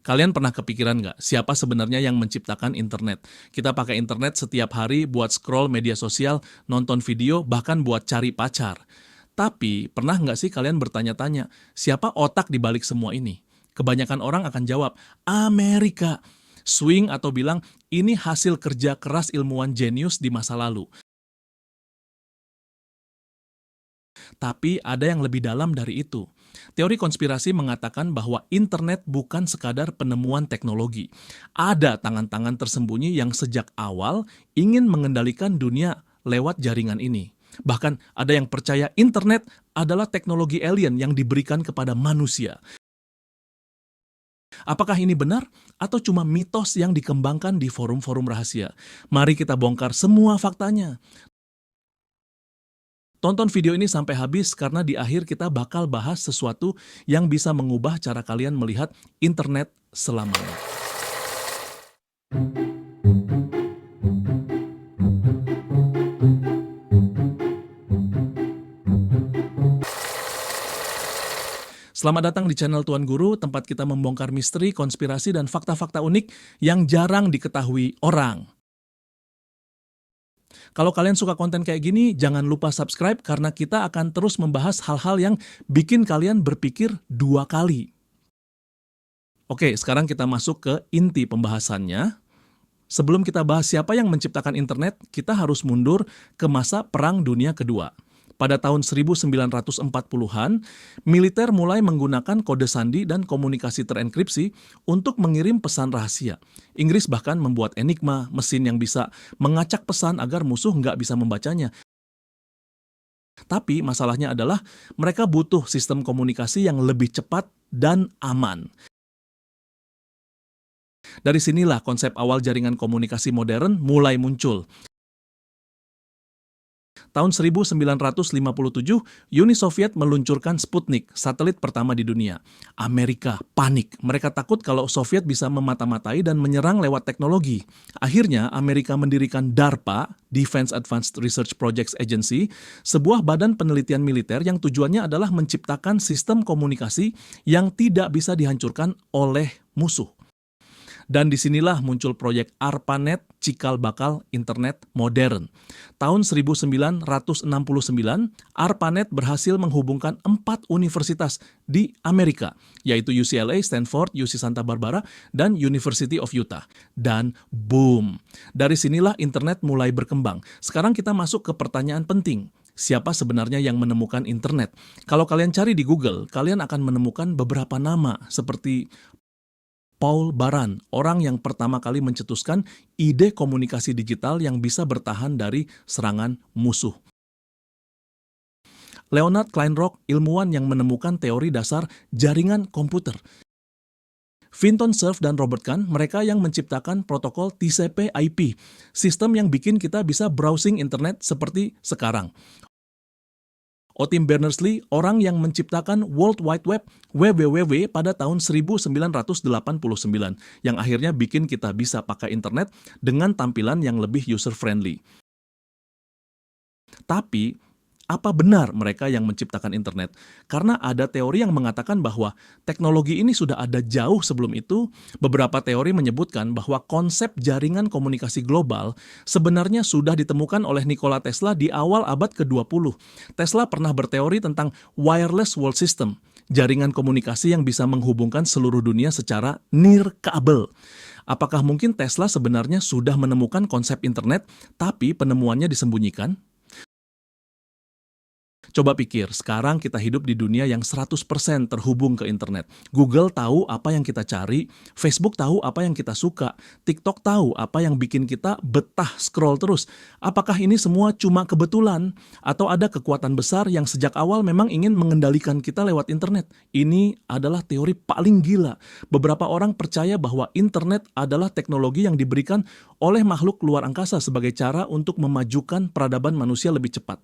Kalian pernah kepikiran nggak, siapa sebenarnya yang menciptakan internet? Kita pakai internet setiap hari buat scroll media sosial, nonton video, bahkan buat cari pacar. Tapi, pernah nggak sih kalian bertanya-tanya, siapa otak di balik semua ini? Kebanyakan orang akan jawab, Amerika. Swing atau bilang, ini hasil kerja keras ilmuwan jenius di masa lalu. Tapi ada yang lebih dalam dari itu. Teori konspirasi mengatakan bahwa internet bukan sekadar penemuan teknologi. Ada tangan-tangan tersembunyi yang sejak awal ingin mengendalikan dunia lewat jaringan ini. Bahkan ada yang percaya internet adalah teknologi alien yang diberikan kepada manusia. Apakah ini benar atau cuma mitos yang dikembangkan di forum-forum rahasia? Mari kita bongkar semua faktanya. Tonton video ini sampai habis karena di akhir kita bakal bahas sesuatu yang bisa mengubah cara kalian melihat internet selamanya. Selamat datang di channel Tuan Guru, tempat kita membongkar misteri, konspirasi, dan fakta-fakta unik yang jarang diketahui orang. Kalau kalian suka konten kayak gini, jangan lupa subscribe karena kita akan terus membahas hal-hal yang bikin kalian berpikir dua kali. Oke, sekarang kita masuk ke inti pembahasannya. Sebelum kita bahas siapa yang menciptakan internet, kita harus mundur ke masa Perang Dunia Kedua. Pada tahun 1940-an, militer mulai menggunakan kode sandi dan komunikasi terenkripsi untuk mengirim pesan rahasia. Inggris bahkan membuat Enigma, mesin yang bisa mengacak pesan agar musuh nggak bisa membacanya. Tapi masalahnya adalah mereka butuh sistem komunikasi yang lebih cepat dan aman. Dari sinilah konsep awal jaringan komunikasi modern mulai muncul. Tahun 1957, Uni Soviet meluncurkan Sputnik, satelit pertama di dunia. Amerika panik. Mereka takut kalau Soviet bisa memata-matai dan menyerang lewat teknologi. Akhirnya, Amerika mendirikan DARPA, Defense Advanced Research Projects Agency, sebuah badan penelitian militer yang tujuannya adalah menciptakan sistem komunikasi yang tidak bisa dihancurkan oleh musuh. Dan disinilah muncul proyek ARPANET, cikal bakal internet modern. Tahun 1969, ARPANET berhasil menghubungkan 4 universitas di Amerika, yaitu UCLA, Stanford, UC Santa Barbara, dan University of Utah. Dan boom! Dari sinilah internet mulai berkembang. Sekarang kita masuk ke pertanyaan penting. Siapa sebenarnya yang menemukan internet? Kalau kalian cari di Google, kalian akan menemukan beberapa nama seperti Paul Baran, orang yang pertama kali mencetuskan ide komunikasi digital yang bisa bertahan dari serangan musuh. Leonard Kleinrock, ilmuwan yang menemukan teori dasar jaringan komputer. Vinton Cerf dan Robert Kahn, mereka yang menciptakan protokol TCP/IP, sistem yang bikin kita bisa browsing internet seperti sekarang. Tim Berners-Lee, orang yang menciptakan World Wide Web (WWW) pada tahun 1989, yang akhirnya bikin kita bisa pakai internet dengan tampilan yang lebih user-friendly. Tapi, apa benar mereka yang menciptakan internet? Karena ada teori yang mengatakan bahwa teknologi ini sudah ada jauh sebelum itu. Beberapa teori menyebutkan bahwa konsep jaringan komunikasi global sebenarnya sudah ditemukan oleh Nikola Tesla di awal abad ke-20. Tesla pernah berteori tentang wireless world system, jaringan komunikasi yang bisa menghubungkan seluruh dunia secara nirkabel. Apakah mungkin Tesla sebenarnya sudah menemukan konsep internet, tapi penemuannya disembunyikan? Coba pikir, sekarang kita hidup di dunia yang 100% terhubung ke internet. Google tahu apa yang kita cari, Facebook tahu apa yang kita suka, TikTok tahu apa yang bikin kita betah scroll terus. Apakah ini semua cuma kebetulan? Atau ada kekuatan besar yang sejak awal memang ingin mengendalikan kita lewat internet? Ini adalah teori paling gila. Beberapa orang percaya bahwa internet adalah teknologi yang diberikan oleh makhluk luar angkasa sebagai cara untuk memajukan peradaban manusia lebih cepat.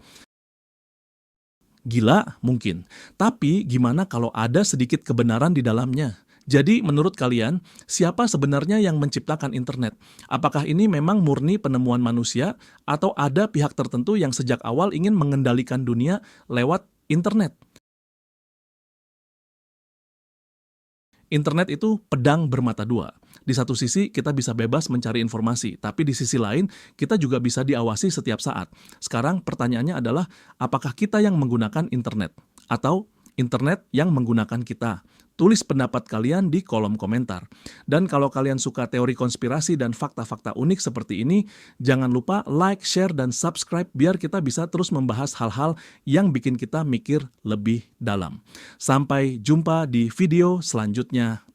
Gila? Mungkin. Tapi gimana kalau ada sedikit kebenaran di dalamnya? Jadi menurut kalian, siapa sebenarnya yang menciptakan internet? Apakah ini memang murni penemuan manusia atau ada pihak tertentu yang sejak awal ingin mengendalikan dunia lewat internet? Internet itu pedang bermata dua. Di satu sisi kita bisa bebas mencari informasi, tapi di sisi lain kita juga bisa diawasi setiap saat. Sekarang pertanyaannya adalah apakah kita yang menggunakan internet atau internet yang menggunakan kita? Tulis pendapat kalian di kolom komentar. Dan kalau kalian suka teori konspirasi dan fakta-fakta unik seperti ini, jangan lupa like, share, dan subscribe biar kita bisa terus membahas hal-hal yang bikin kita mikir lebih dalam. Sampai jumpa di video selanjutnya.